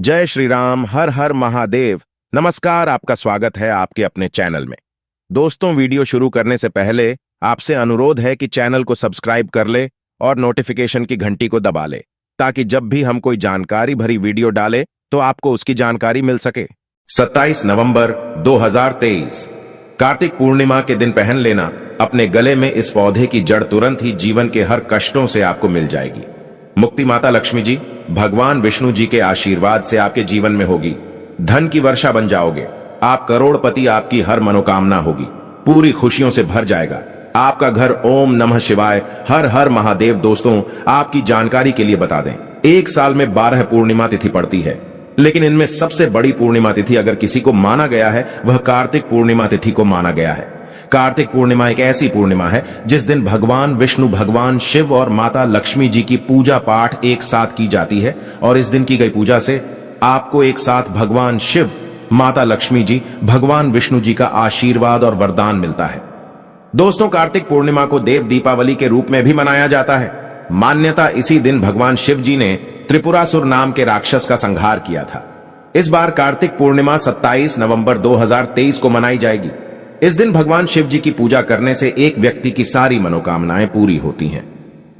जय श्री राम, हर हर महादेव। नमस्कार, आपका स्वागत है आपके अपने चैनल में। दोस्तों, वीडियो शुरू करने से पहले आपसे अनुरोध है कि चैनल को सब्सक्राइब कर ले और नोटिफिकेशन की घंटी को दबा ले, ताकि जब भी हम कोई जानकारी भरी वीडियो डाले तो आपको उसकी जानकारी मिल सके। 27 नवंबर 2023 कार्तिक पूर्णिमा के दिन पहन लेना अपने गले में इस पौधे की जड़, तुरंत ही जीवन के हर कष्टों से आपको मिल जाएगी। मुक्ति माता लक्ष्मी जी, भगवान विष्णु जी के आशीर्वाद से आपके जीवन में होगी। धन की वर्षा बन जाओगे, आप करोड़पति, आपकी हर मनोकामना होगी, पूरी खुशियों से भर जाएगा आपका घर। ओम नमः शिवाय, हर हर महादेव। दोस्तों, आपकी जानकारी के लिए बता दें, एक साल में 12 पूर्णिमा तिथि पड़ती है, लेकिन इनमें सबसे बड़ी पूर्णिमा तिथि अगर किसी को माना गया है, वह कार्तिक पूर्णिमा तिथि को माना गया है। कार्तिक पूर्णिमा एक ऐसी पूर्णिमा है जिस दिन भगवान विष्णु, भगवान शिव और माता लक्ष्मी जी की पूजा पाठ एक साथ की जाती है, और इस दिन की गई पूजा से आपको एक साथ भगवान शिव, माता लक्ष्मी जी, भगवान विष्णु जी का आशीर्वाद और वरदान मिलता है। दोस्तों, कार्तिक पूर्णिमा को देव दीपावली के रूप में भी मनाया जाता है। मान्यता इसी दिन भगवान शिव जी ने त्रिपुरासुर नाम के राक्षस का संहार किया था। इस बार कार्तिक पूर्णिमा 27 नवंबर 2023 को मनाई जाएगी। इस दिन भगवान शिव जी की पूजा करने से एक व्यक्ति की सारी मनोकामनाएं पूरी होती हैं।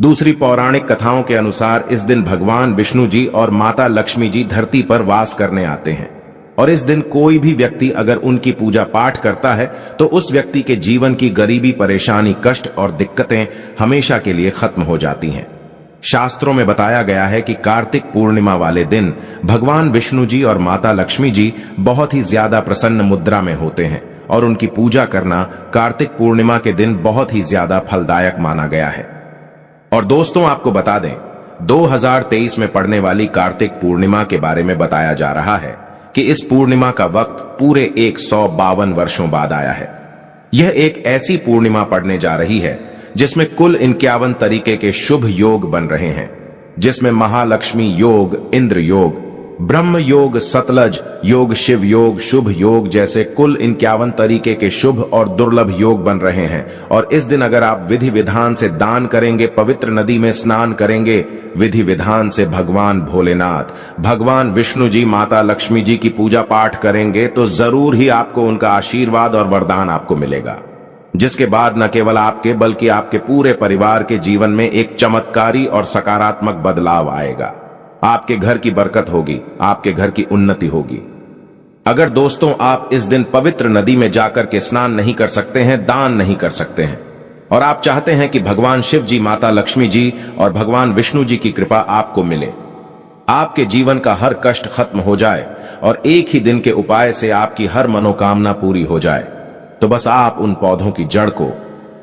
दूसरी पौराणिक कथाओं के अनुसार इस दिन भगवान विष्णु जी और माता लक्ष्मी जी धरती पर वास करने आते हैं, और इस दिन कोई भी व्यक्ति अगर उनकी पूजा पाठ करता है तो उस व्यक्ति के जीवन की गरीबी, परेशानी, कष्ट और दिक्कतें हमेशा के लिए खत्म हो जाती हैं। शास्त्रों में बताया गया है कि कार्तिक पूर्णिमा वाले दिन भगवान विष्णु जी और माता लक्ष्मी जी बहुत ही ज्यादा प्रसन्न मुद्रा में होते हैं, और उनकी पूजा करना कार्तिक पूर्णिमा के दिन बहुत ही ज्यादा फलदायक माना गया है। और दोस्तों, आपको बता दें, 2023 में पड़ने वाली कार्तिक पूर्णिमा के बारे में बताया जा रहा है कि इस पूर्णिमा का वक्त पूरे 152 वर्षों बाद आया है। यह एक ऐसी पूर्णिमा पड़ने जा रही है जिसमें कुल 51 तरीके के शुभ योग बन रहे हैं, जिसमें महालक्ष्मी योग, इंद्र योग, ब्रह्म योग, सतलज योग, शिव योग, शुभ योग जैसे कुल 51 तरीके के शुभ और दुर्लभ योग बन रहे हैं। और इस दिन अगर आप विधि विधान से दान करेंगे, पवित्र नदी में स्नान करेंगे, विधि विधान से भगवान भोलेनाथ, भगवान विष्णु जी, माता लक्ष्मी जी की पूजा पाठ करेंगे, तो जरूर ही आपको उनका आशीर्वाद और वरदान आपको मिलेगा, जिसके बाद न केवल आपके बल्कि आपके पूरे परिवार के जीवन में एक चमत्कारी और सकारात्मक बदलाव आएगा। आपके घर की बरकत होगी, आपके घर की उन्नति होगी। अगर दोस्तों आप इस दिन पवित्र नदी में जाकर के स्नान नहीं कर सकते हैं, दान नहीं कर सकते हैं, और आप चाहते हैं कि भगवान शिव जी, माता लक्ष्मी जी और भगवान विष्णु जी की कृपा आपको मिले, आपके जीवन का हर कष्ट खत्म हो जाए और एक ही दिन के उपाय से आपकी हर मनोकामना पूरी हो जाए, तो बस आप उन पौधों की जड़ को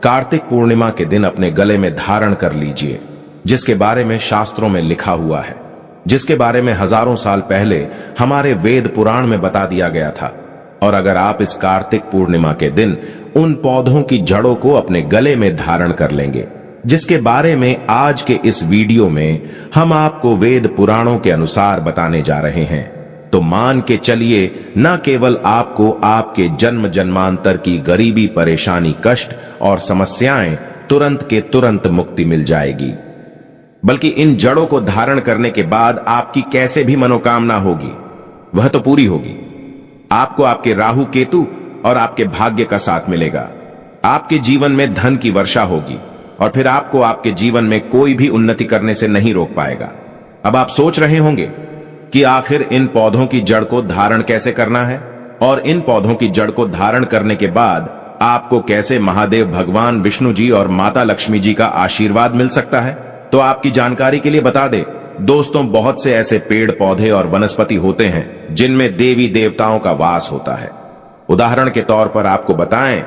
कार्तिक पूर्णिमा के दिन अपने गले में धारण कर लीजिए, जिसके बारे में शास्त्रों में लिखा हुआ है, जिसके बारे में हजारों साल पहले हमारे वेद पुराण में बता दिया गया था। और अगर आप इस कार्तिक पूर्णिमा के दिन उन पौधों की जड़ों को अपने गले में धारण कर लेंगे, जिसके बारे में आज के इस वीडियो में हम आपको वेद पुराणों के अनुसार बताने जा रहे हैं, तो मान के चलिए, न केवल आपको आपके जन्म जन्मांतर की गरीबी, परेशानी, कष्ट और समस्याएं तुरंत के तुरंत मुक्ति मिल जाएगी, बल्कि इन जड़ों को धारण करने के बाद आपकी कैसे भी मनोकामना होगी वह तो पूरी होगी। आपको आपके राहु केतु और आपके भाग्य का साथ मिलेगा, आपके जीवन में धन की वर्षा होगी, और फिर आपको आपके जीवन में कोई भी उन्नति करने से नहीं रोक पाएगा। अब आप सोच रहे होंगे कि आखिर इन पौधों की जड़ को धारण कैसे करना है, और इन पौधों की जड़ को धारण करने के बाद आपको कैसे महादेव, भगवान विष्णु जी और माता लक्ष्मी जी का आशीर्वाद मिल सकता है। तो आपकी जानकारी के लिए बता दें दोस्तों, बहुत से ऐसे पेड़, पौधे और वनस्पति होते हैं जिनमें देवी देवताओं का वास होता है। उदाहरण के तौर पर आपको बताएं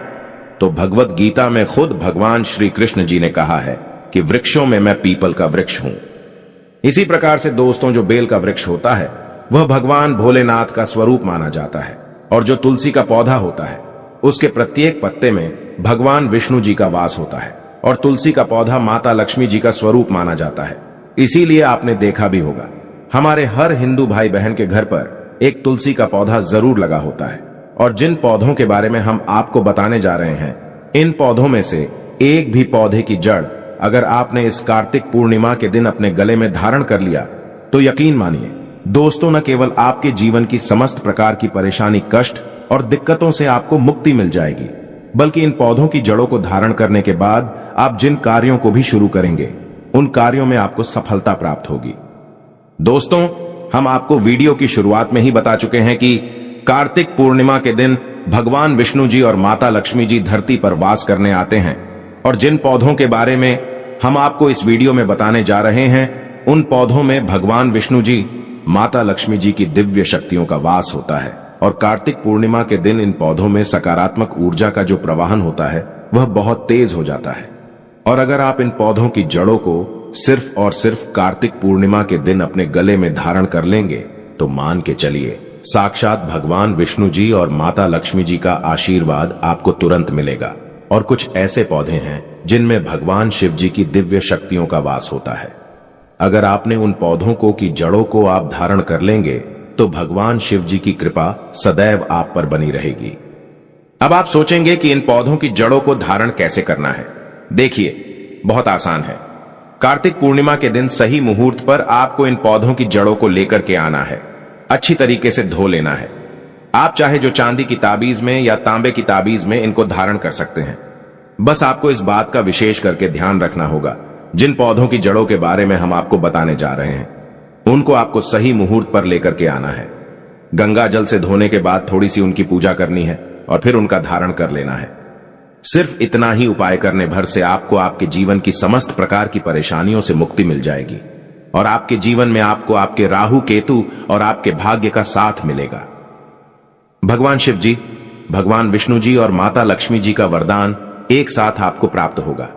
तो भगवत गीता में खुद भगवान श्री कृष्ण जी ने कहा है कि वृक्षों में मैं पीपल का वृक्ष हूं। इसी प्रकार से दोस्तों, जो बेल का वृक्ष होता है वह भगवान भोलेनाथ का स्वरूप माना जाता है, और जो तुलसी का पौधा होता है उसके प्रत्येक पत्ते में भगवान विष्णु जी का वास होता है, और तुलसी का पौधा माता लक्ष्मी जी का स्वरूप माना जाता है। इसीलिए आपने देखा भी होगा, हमारे हर हिंदू भाई बहन के घर पर एक तुलसी का पौधा जरूर लगा होता है। और जिन पौधों के बारे में हम आपको बताने जा रहे हैं, इन पौधों में से एक भी पौधे की जड़ अगर आपने इस कार्तिक पूर्णिमा के दिन अपने गले में धारण कर लिया, तो यकीन मानिए दोस्तों, न केवल आपके जीवन की समस्त प्रकार की परेशानी, कष्ट और दिक्कतों से आपको मुक्ति मिल जाएगी, बल्कि इन पौधों की जड़ों को धारण करने के बाद आप जिन कार्यों को भी शुरू करेंगे, उन कार्यों में आपको सफलता प्राप्त होगी। दोस्तों, हम आपको वीडियो की शुरुआत में ही बता चुके हैं कि कार्तिक पूर्णिमा के दिन भगवान विष्णु जी और माता लक्ष्मी जी धरती पर वास करने आते हैं, और जिन पौधों के बारे में हम आपको इस वीडियो में बताने जा रहे हैं, उन पौधों में भगवान विष्णु जी, माता लक्ष्मी जी की दिव्य शक्तियों का वास होता है। और कार्तिक पूर्णिमा के दिन इन पौधों में सकारात्मक ऊर्जा का जो प्रवाहन होता है वह बहुत तेज हो जाता है। और अगर आप इन पौधों की जड़ों को सिर्फ और सिर्फ कार्तिक पूर्णिमा के दिन अपने गले में धारण कर लेंगे तो मान के चलिए, साक्षात भगवान विष्णु जी और माता लक्ष्मी जी का आशीर्वाद आपको तुरंत मिलेगा। और कुछ ऐसे पौधे हैं जिनमें भगवान शिव जी की दिव्य शक्तियों का वास होता है। अगर आपने उन पौधों को की जड़ों को आप धारण कर लेंगे तो भगवान शिव जी की कृपा सदैव आप पर बनी रहेगी। अब आप सोचेंगे कि इन पौधों की जड़ों को धारण कैसे करना है। देखिए, बहुत आसान है। कार्तिक पूर्णिमा के दिन सही मुहूर्त पर आपको इन पौधों की जड़ों को लेकर के आना है। अच्छी तरीके से धो लेना है। आप चाहे जो चांदी की ताबीज में या तांबे की ताबीज में इनको धारण कर सकते हैं। बस आपको इस बात का विशेष करके ध्यान रखना होगा, जिन पौधों की जड़ों के बारे में हम आपको बताने जा रहे हैं, उनको आपको सही मुहूर्त पर लेकर के आना है। गंगा जल से धोने के बाद थोड़ी सी उनकी पूजा करनी है और फिर उनका धारण कर लेना है। सिर्फ इतना ही उपाय करने भर से आपको आपके जीवन की समस्त प्रकार की परेशानियों से मुक्ति मिल जाएगी और आपके जीवन में आपको आपके राहु केतु और आपके भाग्य का साथ मिलेगा। भगवान शिव जी, भगवान विष्णु जी और माता लक्ष्मी जी का वरदान एक साथ आपको प्राप्त होगा।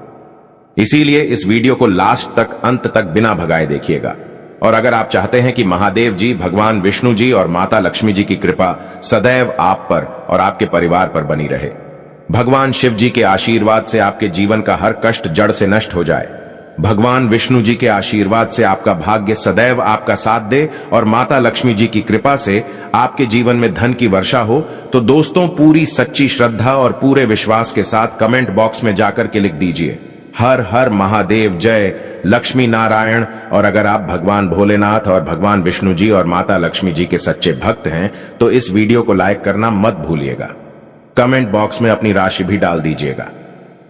इसीलिए इस वीडियो को लास्ट तक, अंत तक बिना भगाए देखिएगा। और अगर आप चाहते हैं कि महादेव जी, भगवान विष्णु जी और माता लक्ष्मी जी की कृपा सदैव आप पर और आपके परिवार पर बनी रहे, भगवान शिव जी के आशीर्वाद से आपके जीवन का हर कष्ट जड़ से नष्ट हो जाए, भगवान विष्णु जी के आशीर्वाद से आपका भाग्य सदैव आपका साथ दे और माता लक्ष्मी जी की कृपा से आपके जीवन में धन की वर्षा हो, तो दोस्तों, पूरी सच्ची श्रद्धा और पूरे विश्वास के साथ कमेंट बॉक्स में जाकर के लिख दीजिए, हर हर महादेव, जय लक्ष्मी नारायण। और अगर आप भगवान भोलेनाथ और भगवान विष्णु जी और माता लक्ष्मी जी के सच्चे भक्त हैं तो इस वीडियो को लाइक करना मत भूलिएगा। कमेंट बॉक्स में अपनी राशि भी डाल दीजिएगा।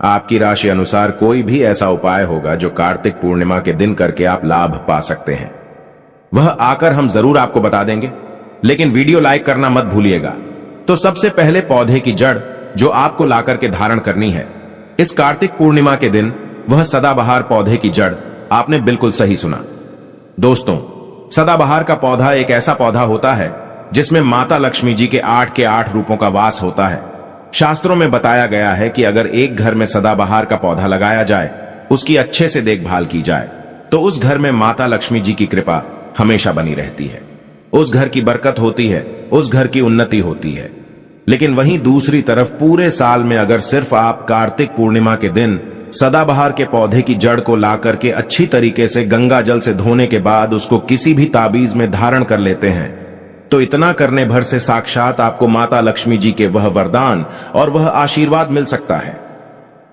आपकी राशि अनुसार कोई भी ऐसा उपाय होगा जो कार्तिक पूर्णिमा के दिन करके आप लाभ पा सकते हैं, वह आकर हम जरूर आपको बता देंगे, लेकिन वीडियो लाइक करना मत भूलिएगा। तो सबसे पहले पौधे की जड़ जो आपको लाकर के धारण करनी है इस कार्तिक पूर्णिमा के दिन, वह सदाबहार पौधे की जड़। आपने बिल्कुल सही सुना दोस्तों, सदाबहार का पौधा एक ऐसा पौधा होता है जिसमें माता लक्ष्मी जी के 8 रूपों का वास होता है। शास्त्रों में बताया गया है कि अगर एक घर में सदाबहार का पौधा लगाया जाए, उसकी अच्छे से देखभाल की जाए, तो उस घर में माता लक्ष्मी जी की कृपा हमेशा बनी रहती है। उस घर की बरकत होती है, उस घर की उन्नति होती है। लेकिन वहीं दूसरी तरफ पूरे साल में अगर सिर्फ आप कार्तिक पूर्णिमा के दिन सदाबहार के पौधे की जड़ को ला करके अच्छी तरीके से गंगा जल से धोने के बाद उसको किसी भी ताबीज में धारण कर लेते हैं, तो इतना करने भर से साक्षात आपको माता लक्ष्मी जी के वह वरदान और वह आशीर्वाद मिल सकता है,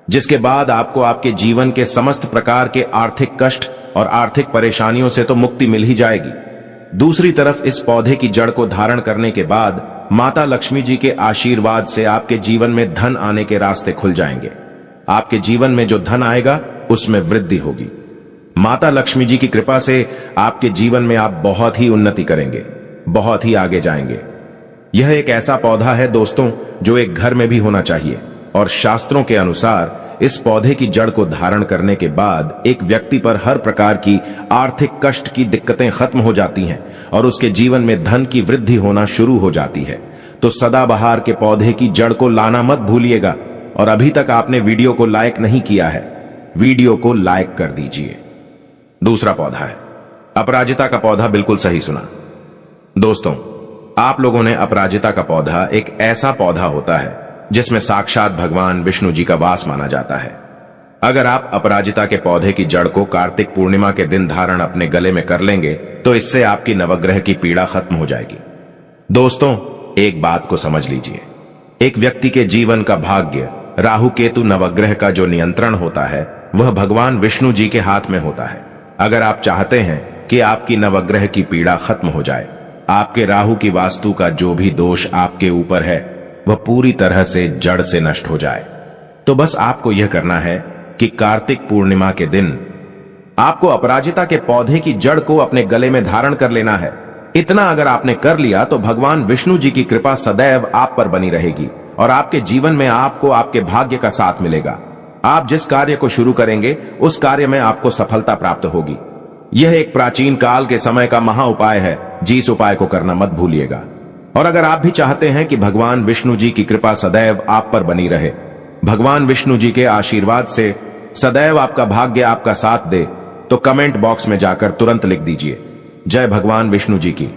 जिसके बाद आपको आपके जीवन के समस्त प्रकार के आर्थिक कष्ट और आर्थिक परेशानियों से तो मुक्ति मिल ही जाएगी। दूसरी तरफ इस पौधे की जड़ को धारण करने के बाद माता लक्ष्मी जी के आशीर्वाद से आपके जीवन में धन आने के रास्ते खुल जाएंगे। आपके जीवन में जो धन आएगा उसमें वृद्धि होगी। माता लक्ष्मी जी की कृपा से आपके जीवन में आप बहुत ही उन्नति करेंगे, बहुत ही आगे जाएंगे। यह एक ऐसा पौधा है दोस्तों जो एक घर में भी होना चाहिए, और शास्त्रों के अनुसार इस पौधे की जड़ को धारण करने के बाद एक व्यक्ति पर हर प्रकार की आर्थिक कष्ट की दिक्कतें खत्म हो जाती हैं और उसके जीवन में धन की वृद्धि होना शुरू हो जाती है। तो सदाबहार के पौधे की जड़ को लाना मत भूलिएगा। और अभी तक आपने वीडियो को लाइक नहीं किया है, वीडियो को लाइक कर दीजिए। दूसरा पौधा है अपराजिता का पौधा। बिल्कुल सही सुना दोस्तों, आप लोगों ने अपराजिता का पौधा एक ऐसा पौधा होता है जिसमें साक्षात भगवान विष्णु जी का वास माना जाता है। अगर आप अपराजिता के पौधे की जड़ को कार्तिक पूर्णिमा के दिन धारण अपने गले में कर लेंगे तो इससे आपकी नवग्रह की पीड़ा खत्म हो जाएगी। दोस्तों, एक बात को समझ लीजिए, एक व्यक्ति के जीवन का भाग्य राहु केतु नवग्रह का जो नियंत्रण होता है वह भगवान विष्णु जी के हाथ में होता है। अगर आप चाहते हैं कि आपकी नवग्रह की पीड़ा खत्म हो जाए, आपके राहु की वास्तु का जो भी दोष आपके ऊपर है वह पूरी तरह से जड़ से नष्ट हो जाए। तो बस आपको यह करना है कि कार्तिक पूर्णिमा के दिन आपको अपराजिता के पौधे की जड़ को अपने गले में धारण कर लेना है। इतना अगर आपने कर लिया तो भगवान विष्णु जी की कृपा सदैव आप पर बनी रहेगी और आपके जीवन में आपको आपके भाग्य का साथ मिलेगा। आप जिस कार्य को शुरू करेंगे उस कार्य में आपको सफलता प्राप्त होगी। यह एक प्राचीन काल के समय का महा उपाय है, जिस उपाय को करना मत भूलिएगा। और अगर आप भी चाहते हैं कि भगवान विष्णु जी की कृपा सदैव आप पर बनी रहे, भगवान विष्णु जी के आशीर्वाद से सदैव आपका भाग्य आपका साथ दे, तो कमेंट बॉक्स में जाकर तुरंत लिख दीजिए जय भगवान विष्णु जी की।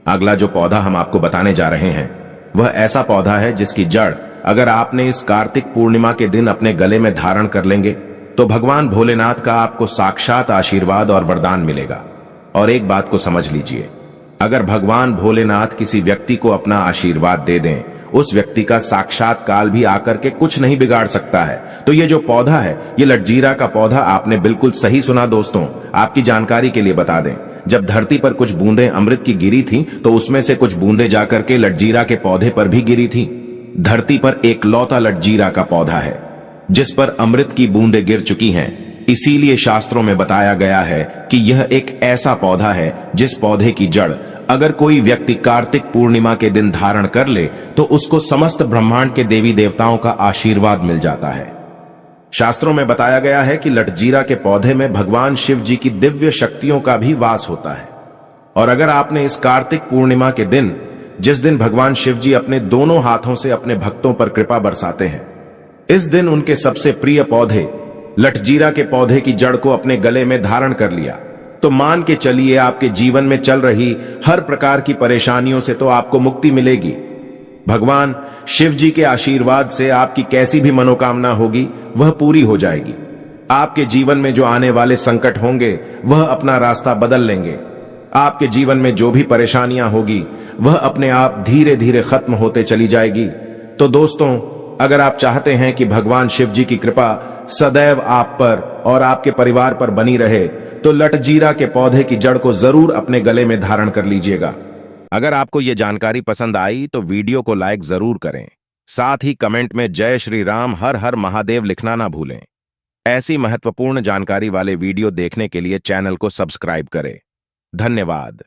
अगला जो पौधा हम आपको बताने जा रहे हैं वह ऐसा पौधा है जिसकी जड़ अगर आपने इस कार्तिक पूर्णिमा के दिन अपने गले में धारण कर लेंगे तो भगवान भोलेनाथ का आपको साक्षात आशीर्वाद और वरदान मिलेगा। और एक बात को समझ लीजिए, अगर भगवान भोलेनाथ किसी व्यक्ति को अपना आशीर्वाद दे दें, उस व्यक्ति का साक्षात काल भी आकर के कुछ नहीं बिगाड़ सकता है। तो ये जो पौधा है, ये लटजीरा का पौधा, आपने बिल्कुल सही सुना दोस्तों। आपकी जानकारी के लिए बता दें, जब धरती पर कुछ बूंदें अमृत की गिरी थी तो उसमें से कुछ बूंदें जाकर के लटजीरा के पौधे पर भी गिरी थी। धरती पर एक लौता लटजीरा का पौधा है जिस पर अमृत की बूंदें गिर चुकी हैं। इसीलिए शास्त्रों में बताया गया है कि यह एक ऐसा पौधा है जिस पौधे की जड़ अगर कोई व्यक्ति कार्तिक पूर्णिमा के दिन धारण कर ले तो उसको समस्त ब्रह्मांड के देवी देवताओं का आशीर्वाद मिल जाता है। शास्त्रों में बताया गया है कि लटजीरा के पौधे में भगवान शिव जी की दिव्य शक्तियों का भी वास होता है। और अगर आपने इस कार्तिक पूर्णिमा के दिन, जिस दिन भगवान शिव जी अपने दोनों हाथों से अपने भक्तों पर कृपा बरसाते हैं, इस दिन उनके सबसे प्रिय पौधे लटजीरा के पौधे की जड़ को अपने गले में धारण कर लिया, तो मान के चलिए आपके जीवन में चल रही हर प्रकार की परेशानियों से तो आपको मुक्ति मिलेगी। भगवान शिव जी के आशीर्वाद से आपकी कैसी भी मनोकामना होगी वह पूरी हो जाएगी। आपके जीवन में जो आने वाले संकट होंगे वह अपना रास्ता बदल लेंगे। आपके जीवन में जो भी परेशानियां होगी वह अपने आप धीरे धीरे खत्म होते चली जाएगी। तो दोस्तों, अगर आप चाहते हैं कि भगवान शिव जी की कृपा सदैव आप पर और आपके परिवार पर बनी रहे तो लटजीरा के पौधे की जड़ को जरूर अपने गले में धारण कर लीजिएगा। अगर आपको ये जानकारी पसंद आई तो वीडियो को लाइक जरूर करें, साथ ही कमेंट में जय श्री राम हर हर महादेव लिखना ना भूलें। ऐसी महत्वपूर्ण जानकारी वाले वीडियो देखने के लिए चैनल को सब्सक्राइब करें। धन्यवाद।